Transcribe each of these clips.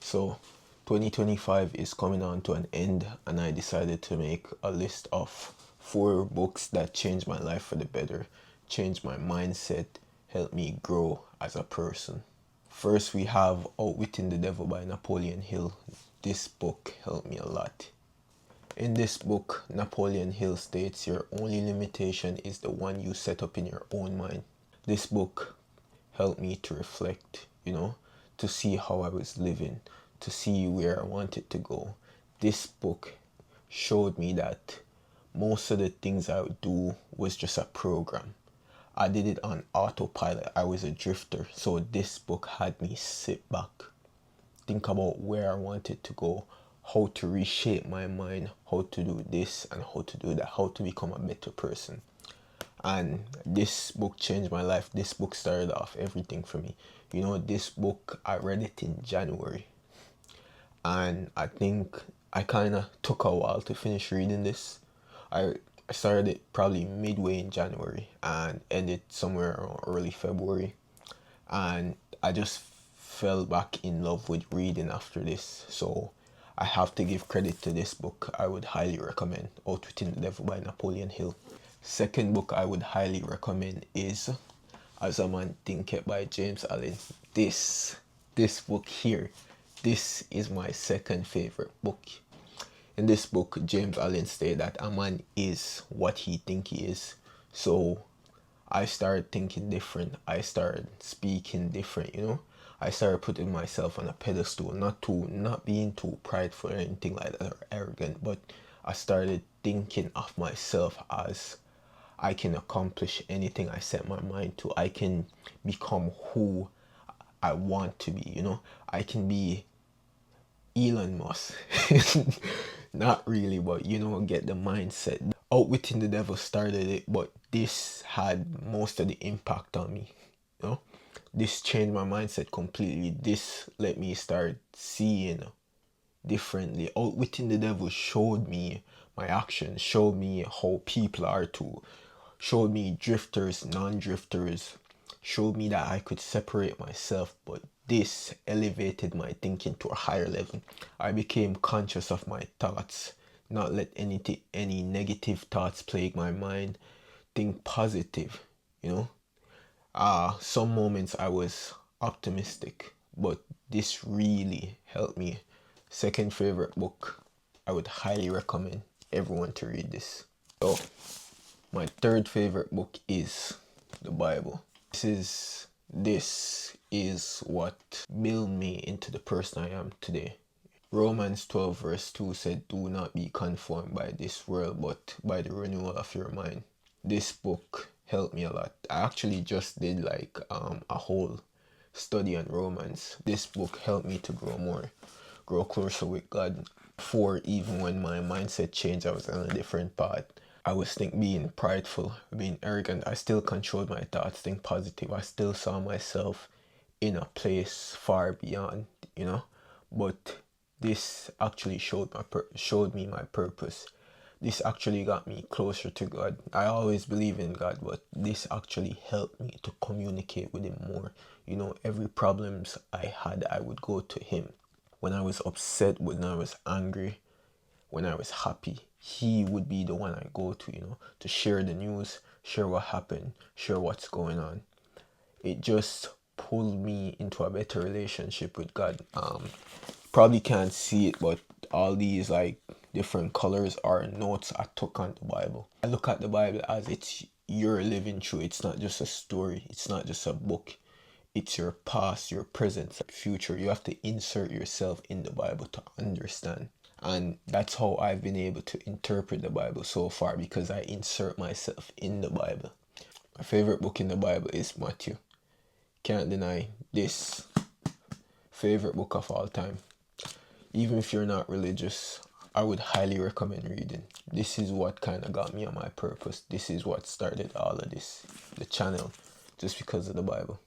So 2025 is coming on to an end, and I decided to make a list of 4 books that changed my life for the better, changed my mindset, helped me grow as a person. First, we have Outwitting the Devil by Napoleon Hill. This book helped me a lot. In this book, Napoleon Hill states your only limitation is the one you set up in your own mind. This book helped me to reflect, to see how I was living, to see where I wanted to go. This book showed me that most of the things I would do was just a program. I did it on autopilot. I was a drifter. So this book had me sit back, think about where I wanted to go, how to reshape my mind, how to do this and how to do that, how to become a better person. And this book changed my life. This book started off everything for me. This book, I read it in January. And I think I kind of took a while to finish reading this. I started it probably midway in January and ended somewhere around early February. And I just fell back in love with reading after this. So I have to give credit to this book. I would highly recommend Outwitting the Devil by Napoleon Hill. Second book I would highly recommend is As a Man Thinketh by James Allen. This book here, this is my second favorite book. In this book, James Allen stated that a man is what he thinks he is. So I started thinking different. I started speaking different, I started putting myself on a pedestal, not being too prideful or anything like that or arrogant, but I started thinking of myself as I can accomplish anything I set my mind to. I can become who I want to be, I can be Elon Musk. Not really, but get the mindset. Outwitting the Devil started it, but this had most of the impact on me. This changed my mindset completely. This let me start seeing differently. Outwitting the Devil showed me my actions, showed me how people are too, showed me drifters, non-drifters, showed me that I could separate myself, but this elevated my thinking to a higher level. I became conscious of my thoughts, not let any negative thoughts plague my mind. Think positive, some moments I was optimistic, but this really helped me. Second favorite book. I would highly recommend everyone to read this. So, my third favorite book is the Bible. This is what built me into the person I am today. Romans 12 verse 2 said, "Do not be conformed by this world, but by the renewal of your mind." This book helped me a lot. I actually just did like a whole study on Romans. This book helped me to grow closer with God. Before, even when my mindset changed, I was on a different path. I was being prideful, being arrogant. I still controlled my thoughts, think positive. I still saw myself in a place far beyond, But this actually showed me my purpose. This actually got me closer to God. I always believe in God, but this actually helped me to communicate with Him more. Every problems I had, I would go to Him. When I was upset, when I was angry, when I was happy, He would be the one I go to share the news, share what happened, share what's going on. It just pulled me into a better relationship with God. Probably can't see it, but all these like different colors are notes I took on the Bible. I look at the Bible as it's you're living through. It's not just a story. It's not just a book. It's your past, your present, future. You have to insert yourself in the Bible to understand. And that's how I've been able to interpret the Bible so far, because I insert myself in the Bible. My favorite book in the Bible is Matthew. Can't deny this. Favorite book of all time. Even if you're not religious, I would highly recommend reading. This is what kind of got me on my purpose. This is what started all of this, the channel, just because of the Bible.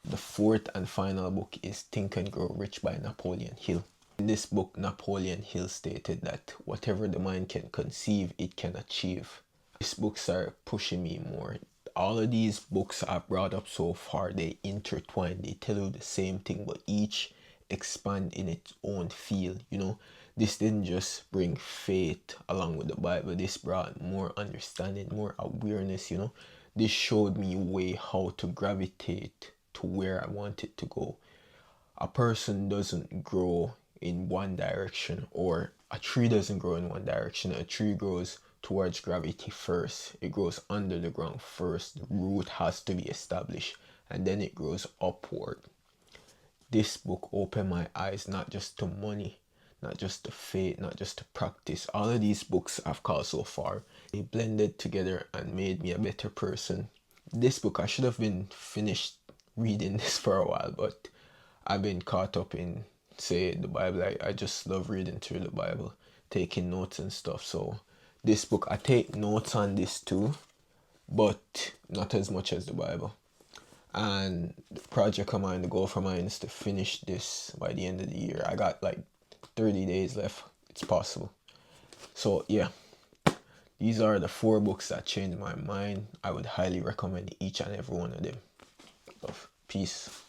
The fourth and final book is Think and Grow Rich by Napoleon Hill. In this book, Napoleon Hill stated that whatever the mind can conceive, it can achieve. This book started pushing me more. All of these books I've brought up so far, they intertwine. They tell you the same thing, but each expand in its own field. You know, this didn't just bring faith along with the Bible. This brought more understanding, more awareness. You know, this showed me a way how to gravitate to where I wanted to go. A person doesn't grow in one direction, or a tree doesn't grow in one direction. A tree grows towards gravity first. It grows under the ground first. The root has to be established, and then it grows upward. This book opened my eyes not just to money, not just to faith, not just to practice. All of these books I've called so far, they blended together and made me a better person. This book, I should have been finished reading this for a while, but I've been caught up in, say, the Bible. I just love reading through the Bible, taking notes and stuff. So this book, I take notes on this too, but not as much as the Bible. And the project of mine, the goal for mine is to finish this by the end of the year. I got like 30 days left. It's possible. So yeah, these are the 4 books that changed my mind. I would highly recommend each and every one of them. Love. Peace.